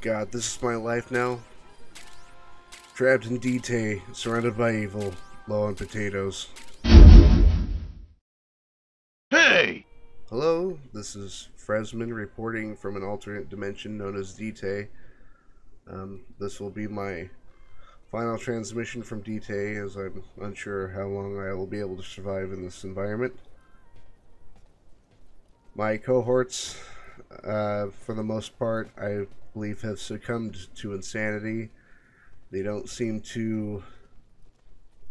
God, this is my life now. Trapped in Dite, surrounded by evil, low on potatoes. Hey! Hello, this is Frezzman reporting from an alternate dimension known as Dite. This will be my final transmission from Dite, as I'm unsure how long I will be able to survive in this environment. My cohorts, for the most part, I believe have succumbed to insanity. They don't seem to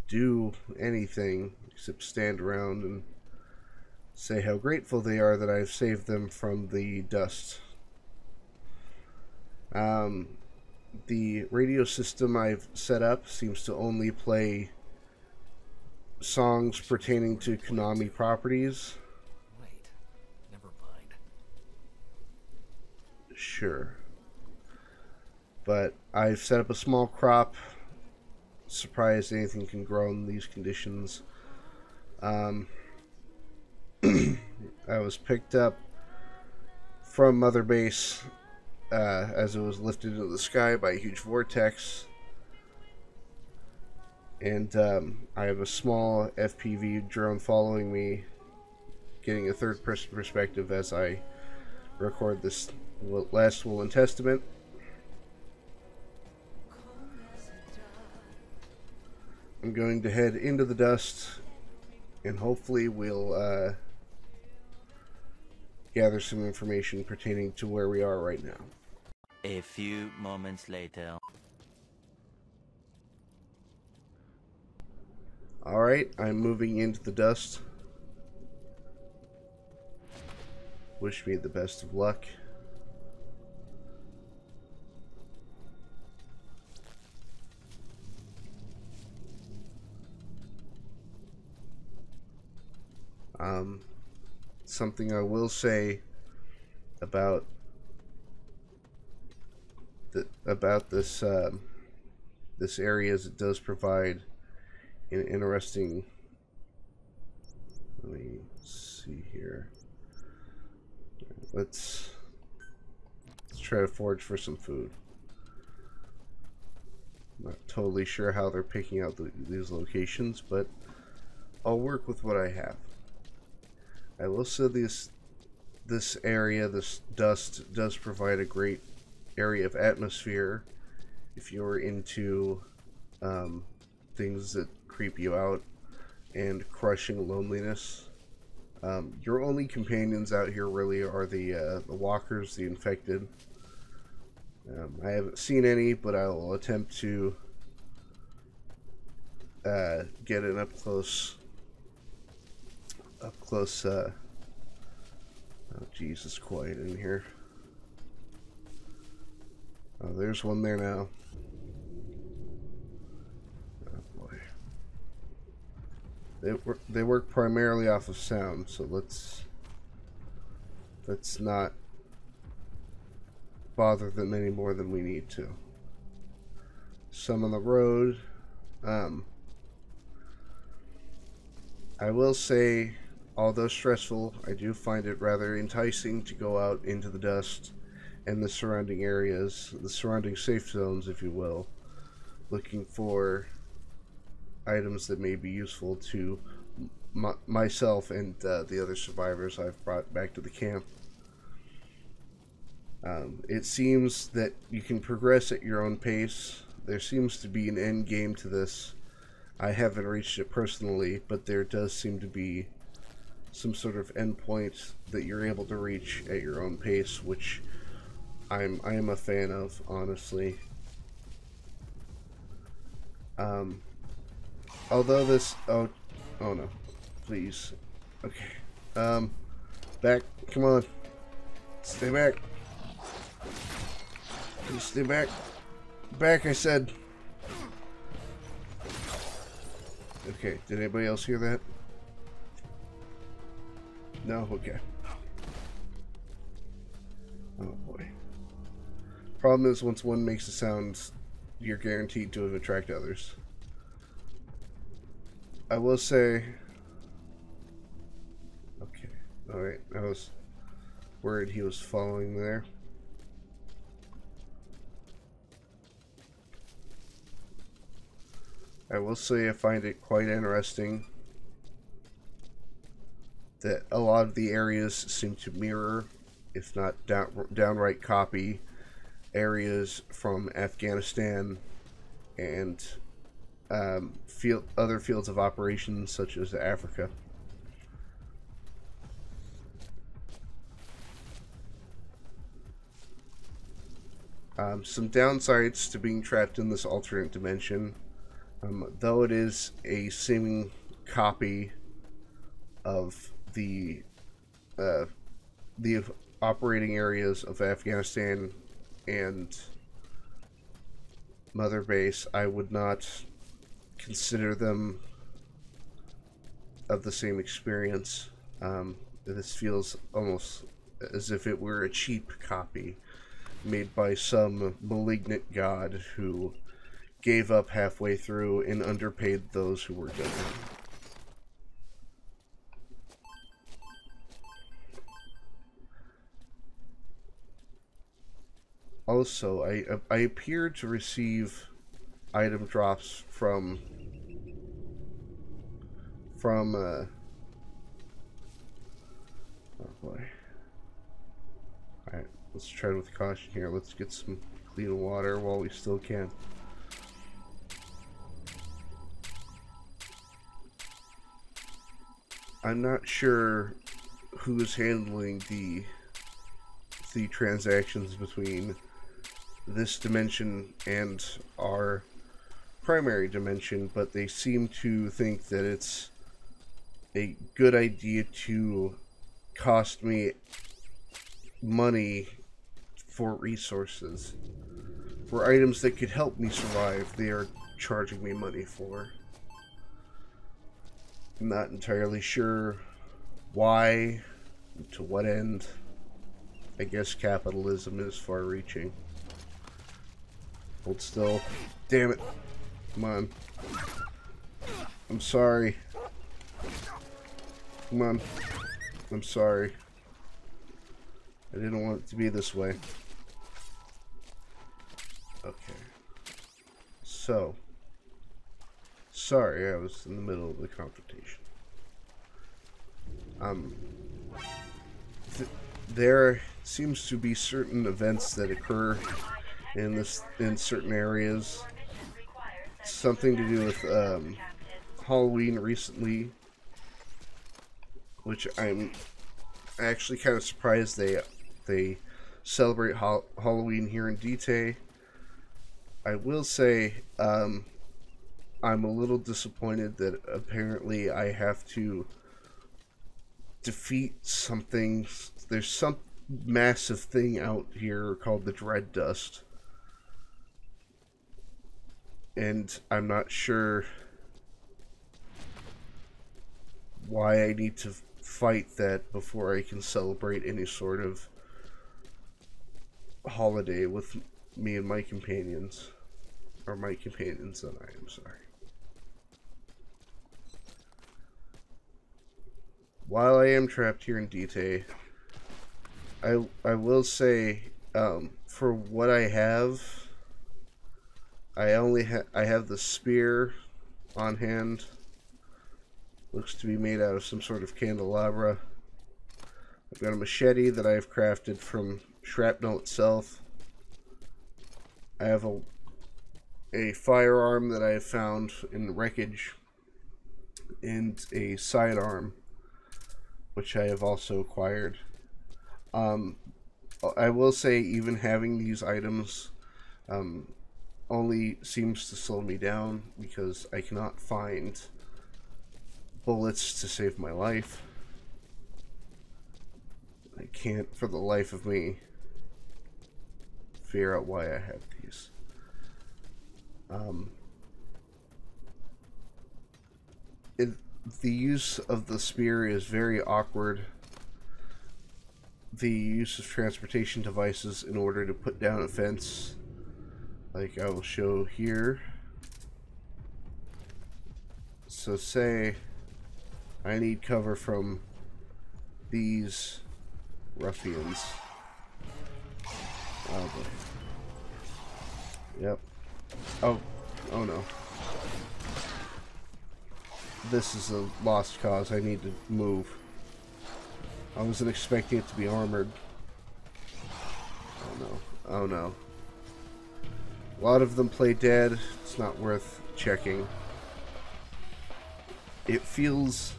do anything except stand around and say how grateful they are that I've saved them from the dust. The radio system I've set up seems to only play songs pertaining to Konami properties. Wait, never mind. Sure. But I've set up a small crop. Surprised anything can grow in these conditions. I was picked up from Mother Base as it was lifted into the sky by a huge vortex. And I have a small FPV drone following me, getting a third-person perspective as I record this last will and testament. I'm going to head into the dust, and hopefully we'll gather some information pertaining to where we are right now. A few moments later. Alright, I'm moving into the dust. Wish me the best of luck. Something I will say about this this area is it does provide an interesting. Let me see here. Let's try to forage for some food. I'm not totally sure how they're picking out these locations, but I'll work with what I have. I will say this area, this dust, does provide a great area of atmosphere if you're into things that creep you out and crushing loneliness. Your only companions out here really are the walkers, the infected. I haven't seen any, but I will attempt to get an up close. Oh Jesus, quiet in here. Oh, there's one there now. Oh boy. They work primarily off of sound, so let's not bother them any more than we need to. Some on the road. I will say, although stressful, I do find it rather enticing to go out into the dust and the surrounding areas, the surrounding safe zones, if you will, looking for items that may be useful to myself and the other survivors I've brought back to the camp. It seems that you can progress at your own pace. There seems to be an end game to this. I haven't reached it personally, but there does seem to be some sort of endpoint that you're able to reach at your own pace, which I am a fan of, honestly. Although this oh no, please, okay, back, come on, stay back, please stay back, I said. Okay, did anybody else hear that? No? Okay. Oh boy. Problem is, once one makes a sound, you're guaranteed to attract others. I will say... Okay. Alright, I was worried he was following there. I will say I find it quite interesting that a lot of the areas seem to mirror, if not downright copy, areas from Afghanistan and other fields of operations such as Africa. Some downsides to being trapped in this alternate dimension, though it is a seeming copy of the operating areas of Afghanistan and Mother Base, I would not consider them of the same experience. This feels almost as if it were a cheap copy made by some malignant god who gave up halfway through and underpaid those who were good. Also, I appear to receive item drops from oh boy. Alright, let's tread with caution here. Let's get some clean water while we still can. I'm not sure who's handling the transactions between this dimension and our primary dimension, but they seem to think that it's a good idea to cost me money for resources. For items that could help me survive, they are charging me money for. I'm not entirely sure why, to what end. I guess capitalism is far-reaching. Hold still. Damn it. Come on. I'm sorry. Come on. I'm sorry. I didn't want it to be this way. Okay. So. Sorry, I was in the middle of the confrontation. There seems to be certain events that occur in certain areas. Something to do with Halloween recently, which I'm actually kind of surprised they celebrate Halloween here in Dite. I will say I'm a little disappointed that apparently I have to defeat something. There's some massive thing out here called the Dread Dust, and I'm not sure why I need to fight that before I can celebrate any sort of holiday with me and my companions, or my companions and I, I'm sorry. While I am trapped here in Dite, I will say, for what I have, I have the spear on hand. Looks to be made out of some sort of candelabra. I've got a machete that I've crafted from shrapnel itself. I have a firearm that I have found in the wreckage, and a sidearm, which I have also acquired. I will say, even having these items only seems to slow me down because I cannot find bullets to save my life. I can't for the life of me figure out why I have these. The use of the spear is very awkward. The use of transportation devices in order to put down a fence, like I will show here. So say I need cover from these ruffians. Oh boy. Yep. Oh no. this is a lost cause. I need to move. I wasn't expecting it to be armored. Oh no. Oh no. A lot of them play dead. It's not worth checking. It feels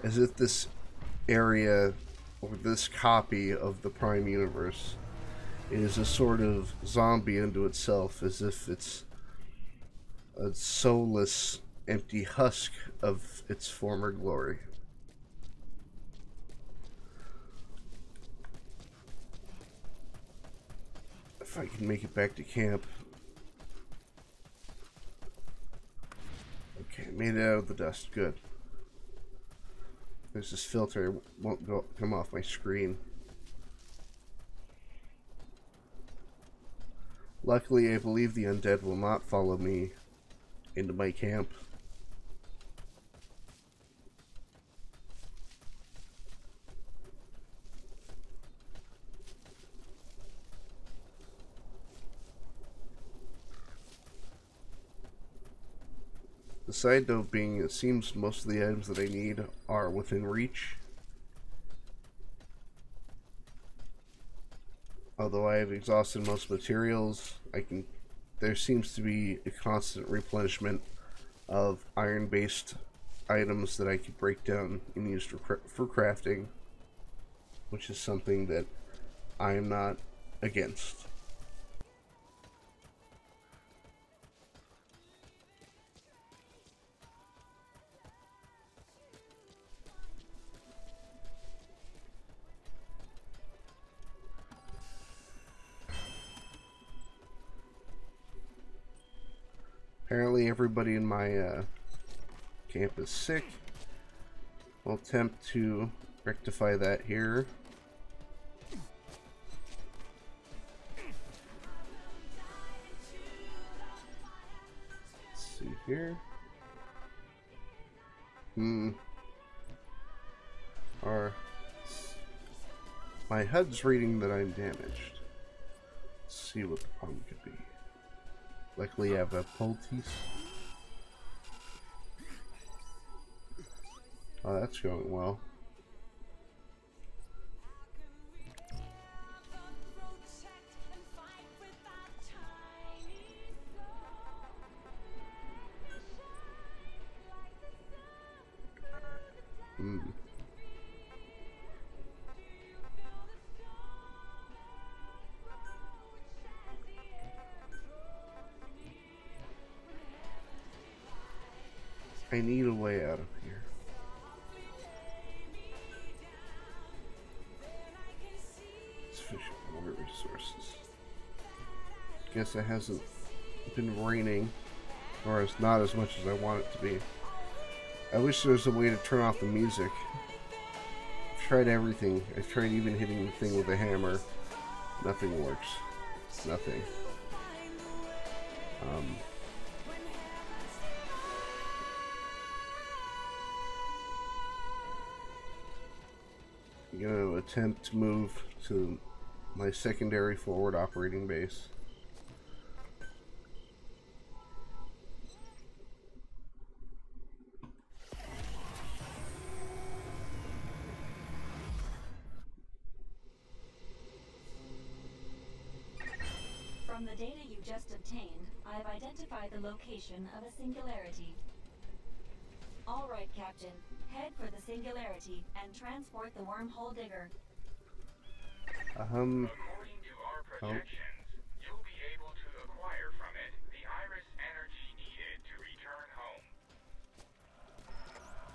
as if this area, or this copy of the Prime Universe, is a sort of zombie unto itself, as if it's a soulless, empty husk of its former glory. If I can make it back to camp. Okay, made it out of the dust. Good. There's this filter. It won't come off my screen. Luckily, I believe the undead will not follow me into my camp. The side note being, it seems most of the items that I need are within reach. Although I have exhausted most materials, there seems to be a constant replenishment of iron-based items that I could break down and use for crafting, which is something that I am not against. Apparently everybody in my camp is sick. We'll attempt to rectify that here. Let's see here. My HUD's reading that I'm damaged. Let's see what the problem could be. Luckily I have a poultice. Oh, that's going well. I need a way out of here. Sufficient water resources. Guess it hasn't been raining, or it's not as much as I want it to be. I wish there was a way to turn off the music. I've tried everything. I've tried even hitting the thing with a hammer. Nothing works. Nothing. I'm going to attempt to move to my secondary forward operating base. From the data you just obtained, I've identified the location of a singularity. All right, Captain. Head for the singularity and transport the wormhole digger. According to our projections, you'll be able to acquire from it the iris energy needed to return home.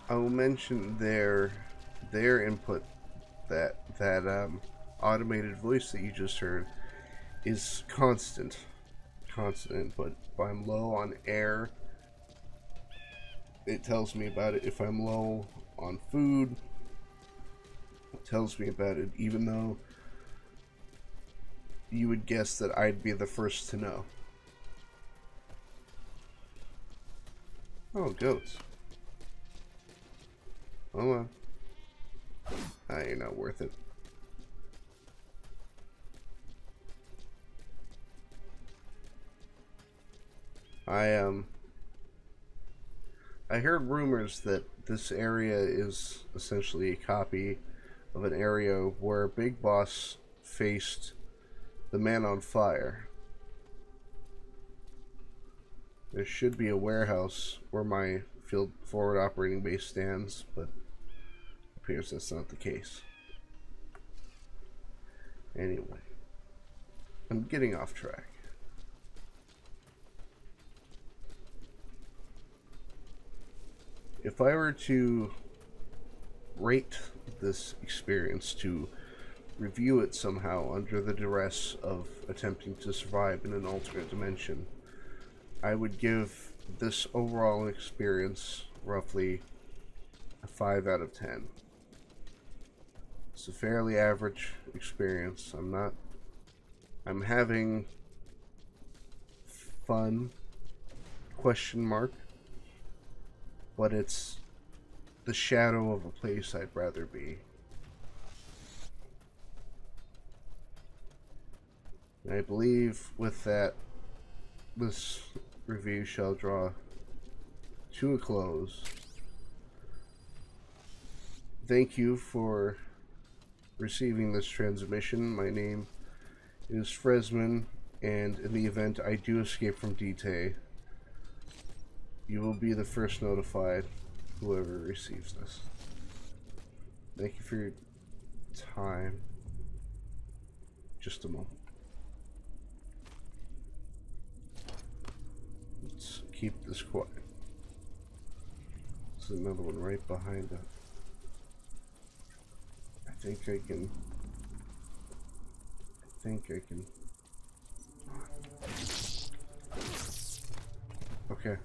I will mention their input, that automated voice that you just heard is constant input. If I'm low on air, it tells me about it. If I'm low on food, it tells me about it, even though you would guess that I'd be the first to know. Oh, goats. Hold on. You're not worth it. I heard rumors that this area is essentially a copy of an area where Big Boss faced the Man on Fire. There should be a warehouse where my field forward operating base stands, but it appears that's not the case. Anyway, I'm getting off track. If I were to rate this experience, to review it somehow under the duress of attempting to survive in an alternate dimension, I would give this overall experience roughly a 5 out of 10. It's a fairly average experience. I'm having fun, question mark, but it's the shadow of a place I'd rather be. And I believe with that, this review shall draw to a close. Thank you for receiving this transmission. My name is Frezzman, and in the event I do escape from Dite, you will be the first notified, whoever receives this. Thank you for your time. Just a moment. Let's keep this quiet. There's another one right behind it. I think I can. Okay.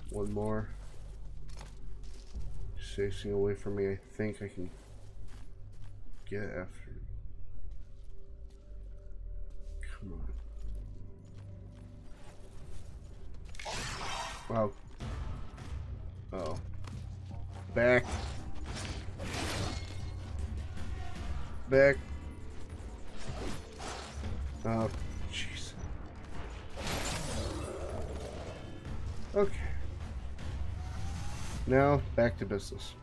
One more. Chasing away from me. I think I can get after it. Come on. Wow. Oh. Back. Back. Oh, jeez. Okay. Now, back to business.